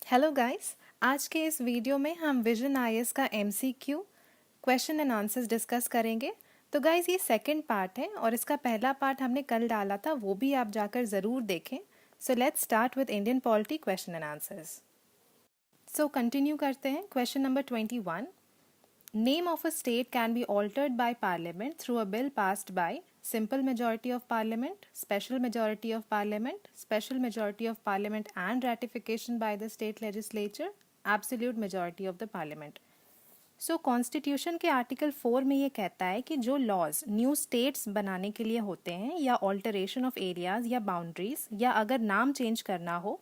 Hello guys. आज के इस वीडियो में हम विजन आईएएस का MCQ question and answers discuss करेंगे। तो गाइस ये सेकंड पार्ट है और इसका पहला पार्ट हमने कल डाला था, वो भी आप जाकर ज़रूर देखें। So let's start with Indian polity question and answers. So continue करते हैं। Question number 21। Name of a state can be altered by Parliament through a bill passed by simple majority of Parliament, special majority of Parliament, special majority of Parliament and ratification by the state legislature, absolute majority of the Parliament. So constitution के article 4 में ये कहता है कि जो laws new states बनाने के लिए होते हैं या ऑल्टरेशन ऑफ एरियाज या बाउंड्रीज या अगर नाम चेंज करना हो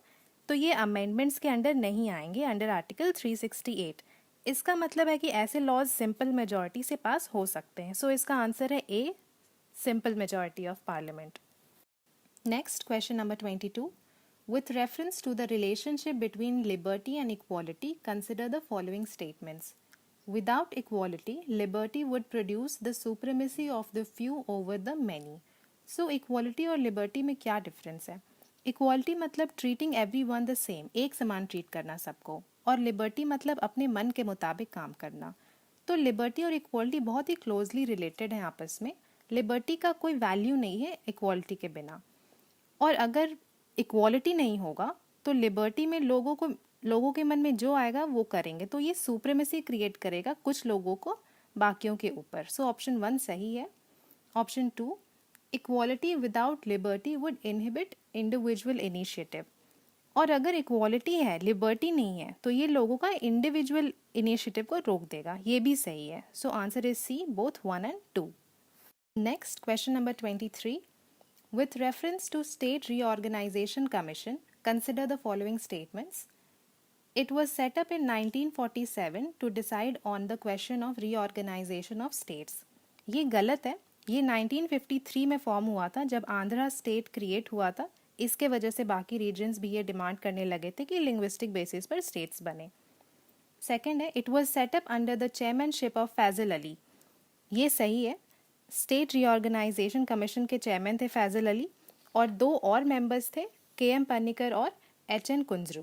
तो ये अमेंडमेंट्स के अंडर नहीं आएंगे अंडर आर्टिकल 368। इसका मतलब है कि ऐसे लॉज सिंपल मेजॉरिटी से पास हो सकते हैं। सो इसका आंसर है A, simple majority of parliament. Next question number 22। With reference to the relationship between liberty and equality, consider the following statements. Without equality, liberty would produce the supremacy of the few over the many. So, equality और liberty में क्या difference है? Equality मतलब treating everyone the same, एक समान treat करना सबको, और liberty मतलब अपने मन के मुताबिक काम करना। तो liberty और equality बहुत ही closely related हैं आपस में। liberty का कोई value नहीं है equality के बिना। और अगर इक्वालिटी नहीं होगा तो लिबर्टी में लोगों के मन में जो आएगा वो करेंगे, तो ये सुप्रीमेसी क्रिएट करेगा कुछ लोगों को बाकियों के ऊपर। सो ऑप्शन 1 सही है। Option 2, equality without liberty would inhibit individual initiative. और अगर इक्वालिटी है लिबर्टी नहीं है तो ये लोगों का इंडिविजुअल इनिशिएटिव को रोक देगा। ये भी सही है। So answer is C, both 1 and 2। Next question number 23। With reference to State Reorganization Commission, consider the following statements. It was set up in 1947 to decide on the question of reorganization of states. ये गलत है। ये 1953 में form हुआ था जब Andhra state create हुआ था। इसके वजह से बाकी रीजन्स भी ये डिमांड करने लगे थे कि लिंग्विस्टिक बेसिस पर स्टेट्स बने। सेकेंड है, it was set up under the chairmanship of Fazal Ali. ये सही है। स्टेट रीऑर्गेनाइजेशन कमीशन के चेयरमैन थे फैजल अली और 2 और मेंबर्स थे, के.एम. पन्नीकर और H N. Kunzru.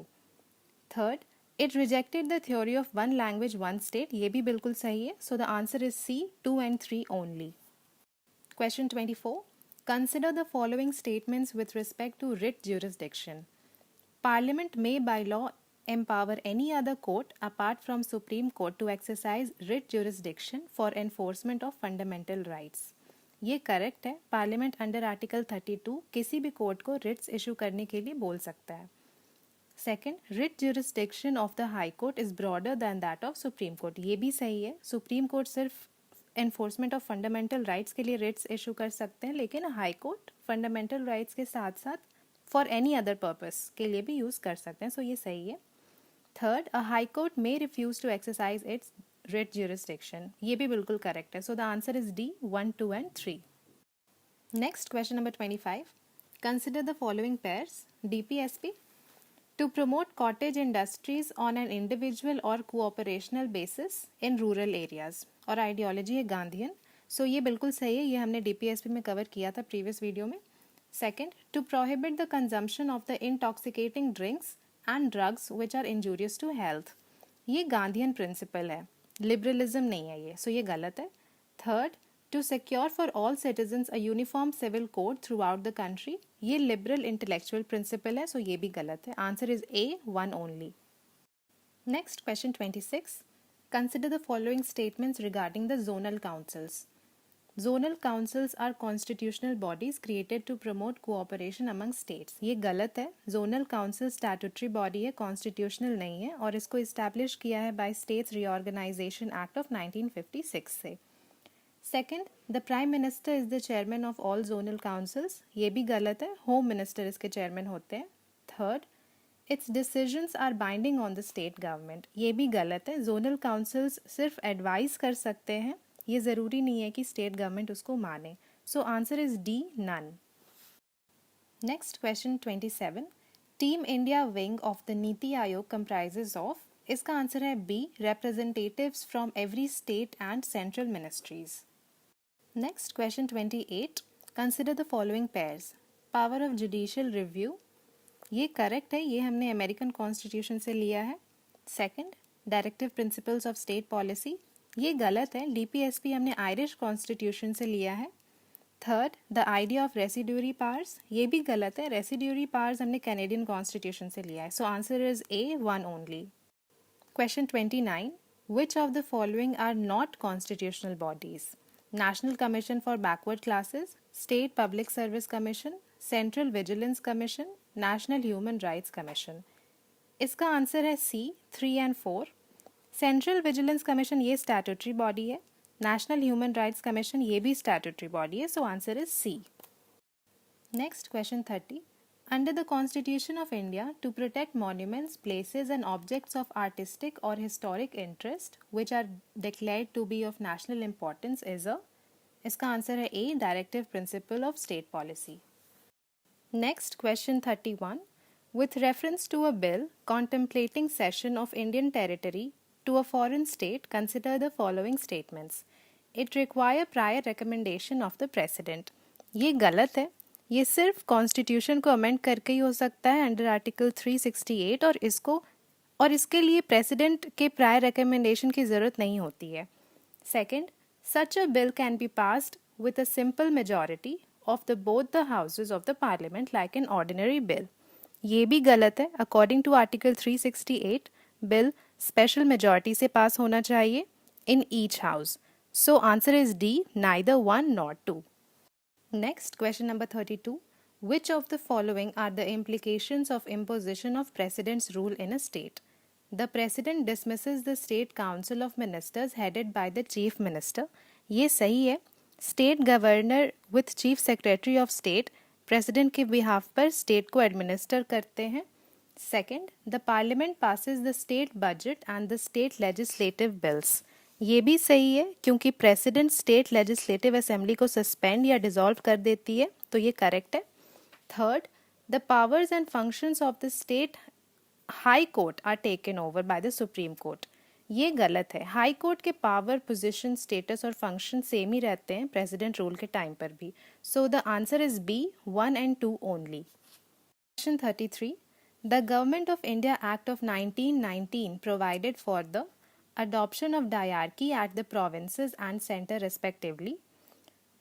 Third, it rejected the theory of 1 language 1 state. ये भी बिल्कुल सही है। So the answer is C, 2 and 3 only. Question 24। Consider the following statements with respect to writ jurisdiction. Parliament may by law empower any other court apart from Supreme Court to exercise writ jurisdiction for enforcement of fundamental rights. ये correct है। Parliament under article 32 किसी भी court को Ritz issue करने के लिए बोल सकता है। Second, writ jurisdiction of the high court is broader than that of supreme court. ये भी सही है। सुप्रीम कोर्ट सिर्फ एनफोर्समेंट ऑफ फंडामेंटल राइट्स के लिए रिट्स इशू कर सकते हैं, लेकिन हाई कोर्ट फंडामेंटल राइट्स के साथ साथ फॉर एनी अदर पर्पस के लिए भी यूज़ कर सकते हैं। सो ये सही है। Third, a high court may refuse to exercise its writ jurisdiction. ये भी बिल्कुल करेक्ट है। So the answer is D, 1, 2 and 3। Next question number 25। Consider the following pairs. DPSP to promote cottage industries on an individual or cooperational basis in rural areas। और ideology है Gandhian. सो ये बिल्कुल सही है। ये हमने डीपीएसपी में कवर किया था प्रीवियस वीडियो में। Second, to prohibit the consumption of the intoxicating drinks and drugs which are injurious to health. ये गांधीयन प्रिंसिपल है, लिबरलिज्म नहीं है ये। सो ये गलत है। Third, to secure for all citizens a uniform civil code throughout the country. ये liberal intellectual principle है। सो ये भी गलत है। Answer is A, 1 only. Next question 26। Consider the following statements regarding the zonal councils. Zonal councils are constitutional bodies created to promote cooperation among states। ये गलत है। Zonal council statutory body है, constitutional नहीं है, और इसको establish किया है by States Reorganization Act of 1956 से। Second, the Prime Minister is the chairman of all zonal councils। ये भी गलत है। Home Minister इसके chairman होते हैं। Third, its decisions are binding on the state government। ये भी गलत है। Zonal councils सिर्फ advise कर सकते हैं, ये ज़रूरी नहीं है कि स्टेट गवर्नमेंट उसको माने। So answer is D, none. Next question 27। Team India wing of the NITI Aayog comprises of. इसका आंसर है B, representatives from every state and central ministries. Next question 28। Consider the following pairs. Power of judicial review, ये correct है, ये हमने American constitution से लिया है। Second, directive principles of state policy, ये गलत है, डीपीएसपी हमने आयरिश कॉन्स्टिट्यूशन से लिया है। Third, the idea of residuary powers, ये भी गलत है, रेसिड्यूरी पावर्स हमने कैनेडियन कॉन्स्टिट्यूशन से लिया है। So answer is A, one only. Question 29. Which of the following are not constitutional bodies? National Commission for Backward Classes, State Public Service Commission, Central Vigilance Commission, National Human Rights Commission. इसका answer है C, 3 and 4. Central vigilance commission ये statutory body है, national human rights commission ये भी statutory body है, so answer is C. Next question 30. Under the Constitution of India, to protect monuments, places and objects of artistic or historic interest which are declared to be of national importance is a, इसका answer है A, Directive Principle of State Policy. Next, question 31. With reference to a bill contemplating cession of Indian territory to a foreign state, consider the following statements. It require prior recommendation of the President. ये गलत है, ये सिर्फ constitution को amend करके ही हो सकता है अंडर आर्टिकल 368, और इसके लिए प्रेसिडेंट के प्रायर रिकमेंडेशन की ज़रूरत नहीं होती है। Second, such a bill can be passed with a simple majority of the both the houses of the parliament like an ordinary bill, ये भी गलत है। According to article 368, bill special majority से पास होना चाहिए in each house. So answer is D, neither 1 nor 2. Next, question number 32. Which of the following are the implications of imposition of President's rule in a state? The President dismisses the State Council of Ministers headed by the Chief Minister. ये सही है। State Governor with Chief Secretary of State President के behalf पर state को administer करते हैं। Second, the Parliament passes the state budget and the state legislative bills. ये भी सही है, क्योंकि प्रेसिडेंट स्टेट लेजिस्लेटिव असेंबली को सस्पेंड या डिसॉल्व कर देती है, तो ये करेक्ट है। Third, the powers and functions of the state high court are taken over by the supreme court, ये गलत है। हाई कोर्ट के पावर, पोजीशन, स्टेटस और फंक्शन सेम ही रहते हैं प्रेसिडेंट रूल के टाइम पर भी। So the answer is B, 1 and 2 only. Question 33. The government of India act of 1919 provided for the adoption of diarchy at the provinces and center respectively.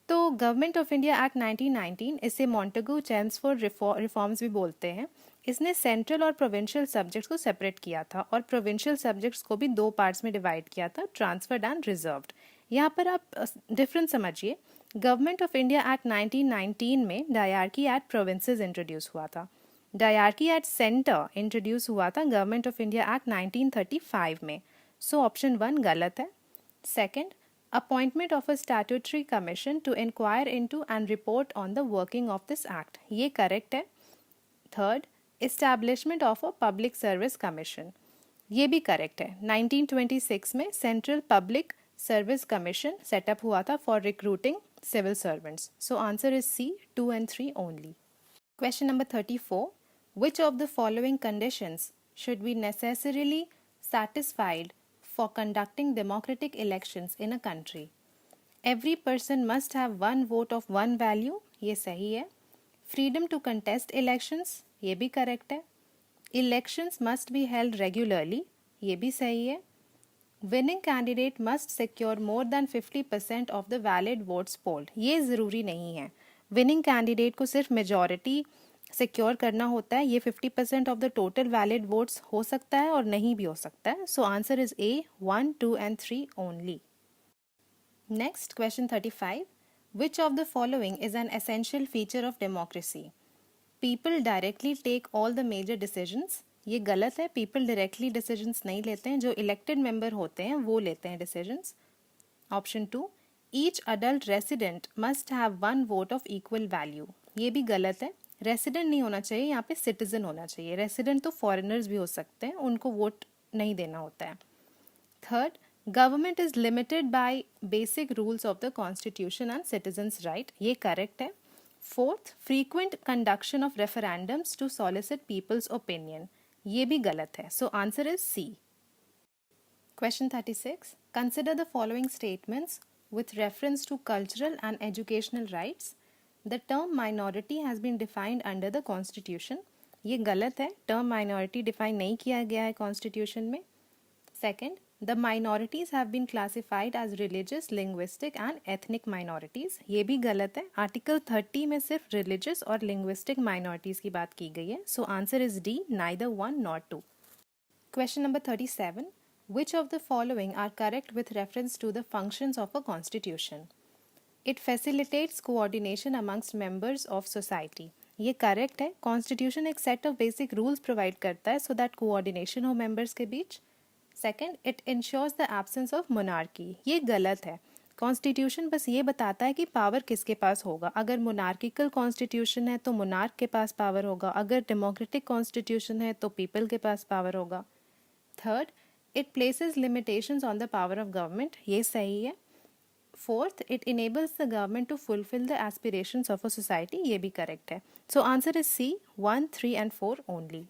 तो government of India act 1919, इसे Montagu Chelmsford reforms भी बोलते हैं, इसने central और provincial subjects को separate किया था और प्रोविंशियल सब्जेक्ट्स को भी 2 पार्ट्स में डिवाइड किया था, ट्रांसफर्ड एंड रिजर्व्ड। यहाँ पर आप डिफरेंस समझिए। गवर्नमेंट ऑफ इंडिया एक्ट 1919 में डायरकी एट प्रोविंसेस इंट्रोड्यूस हुआ था, डायरकी एट सेंटर इंट्रोड्यूस हुआ था गवर्नमेंट ऑफ इंडिया एक्ट 1935 में। सो ऑप्शन 1 गलत है। Second, appointment of a statutory commission to inquire into and report on the working of this act, ये correct है। Third, establishment of a public service commission, ये भी correct है। 1926 में central public service commission set up हुआ था for recruiting civil servants. So answer is C, 2 and 3 only. Question number 34. Which of the following conditions should be necessarily satisfied for conducting democratic elections in a country? Every person must have one vote of one value, ये सही है। Freedom to contest elections, ये भी correct है। Elections must be held regularly, ये भी सही है। Winning candidate must secure more than 50% of the valid votes polled, ये ज़रूरी नहीं है। Winning candidate को सिर्फ majority सिक्योर करना होता है, ये 50% of the total valid votes हो सकता है और नहीं भी हो सकता है। So answer is A, 1, 2 and 3 only. Next, question 35. Which of the following is an essential feature of democracy? People directly take all the major decisions, ये गलत है। पीपल डायरेक्टली डिसीजंस नहीं लेते हैं, जो इलेक्टेड मेंबर होते हैं वो लेते हैं decisions. Option 2, each adult resident must have 1 vote of equal value, ये भी गलत है। रेसिडेंट नहीं होना चाहिए, यहाँ पे सिटीजन होना चाहिए। रेसिडेंट तो फॉरेनर्स भी हो सकते हैं, उनको वोट नहीं देना होता है। Third, government is limited by basic rules of the constitution and citizens right, ये करेक्ट है। Fourth, frequent conduction of referendums to solicit people's opinion, ये भी गलत है। So answer is C. Question 36. Consider the following statements with reference to cultural and educational rights. The term minority has been defined under the Constitution. ये गलत है, term minority define नहीं किया गया है कॉन्स्टिट्यूशन में। Second, the minorities have been classified as religious, linguistic and ethnic minorities, ये भी गलत है। आर्टिकल 30 में सिर्फ रिलीजियस और लिंग्विस्टिक माइनॉरिटीज़ की बात की गई है। So answer is D, neither one not two. Question number 37. Which of the following are correct with reference to the functions of a constitution? It facilitates coordination amongst members of society. ये correct है। Constitution एक set of basic rules provide करता है so that coordination हो members के बीच। Second, it ensures the absence of monarchy, ये गलत है। कॉन्स्टिट्यूशन बस ये बताता है कि पावर किसके पास होगा। अगर मोनार्किकल कॉन्स्टिट्यूशन है तो मोनार्क के पास पावर होगा, अगर डेमोक्रेटिक कॉन्स्टिट्यूशन है तो पीपल के पास पावर होगा। Third, it places limitations on the power of government, ये सही है। Fourth, it enables the government to fulfil the aspirations of a society, ये भी करेक्ट है। So answer is C, 1, 3 and 4 only.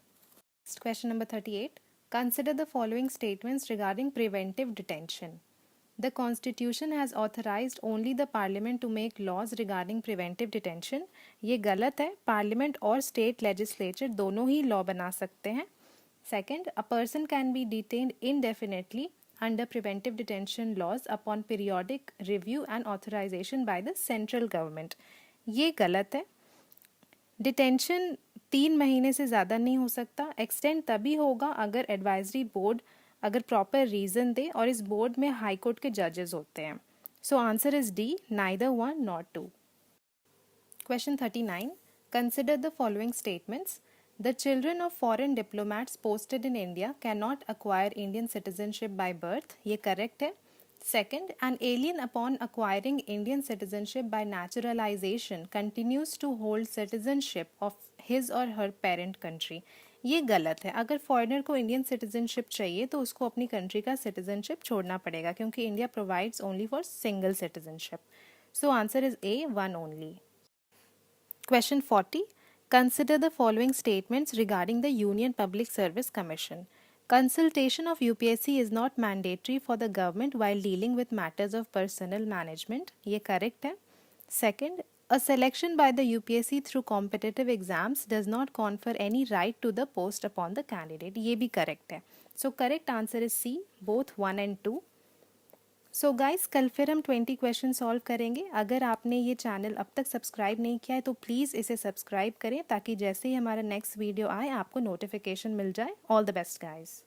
Question number 38. Consider the following statements regarding preventive detention. The Constitution has authorized only the Parliament to make laws regarding preventive detention. ये गलत है। Parliament और State Legislature दोनों ही law बना सकते हैं। Second, a person can be detained indefinitely under preventive detention laws upon periodic review and authorization by the central government. ये गलत है। डिटेंशन 3 महीने से ज़्यादा नहीं हो सकता। एक्सटेंड तभी होगा अगर एडवाइजरी बोर्ड अगर प्रॉपर रीज़न दे और इस बोर्ड में हाई कोर्ट के जजेस होते हैं। So answer is D, neither one not two. Question 39. Consider the following statements. The children of foreign diplomats posted in India can not acquire Indian citizenship by birth, ये correct है। Second, an alien upon acquiring Indian citizenship by naturalization continues to hold citizenship of his or her parent country. ये गलत है। अगर foreigner को Indian citizenship चाहिए तो उसको अपनी कंट्री का सिटीजनशिप छोड़ना पड़ेगा क्योंकि India provides only for single citizenship. So answer is A, 1 only. Question 40. Consider the following statements regarding the Union Public Service Commission. Consultation of UPSC is not mandatory for the government while dealing with matters of personnel management. ये correct है। Second, a selection by the UPSC through competitive exams does not confer any right to the post upon the candidate. ये भी correct है। So correct answer is C, both 1 and 2. So guys, कल फिर हम 20 question solve करेंगे। अगर आपने ये चैनल अब तक सब्सक्राइब नहीं किया है तो प्लीज़ इसे सब्सक्राइब करें ताकि जैसे ही हमारा नेक्स्ट वीडियो आए आपको नोटिफिकेशन मिल जाए। All the best guys.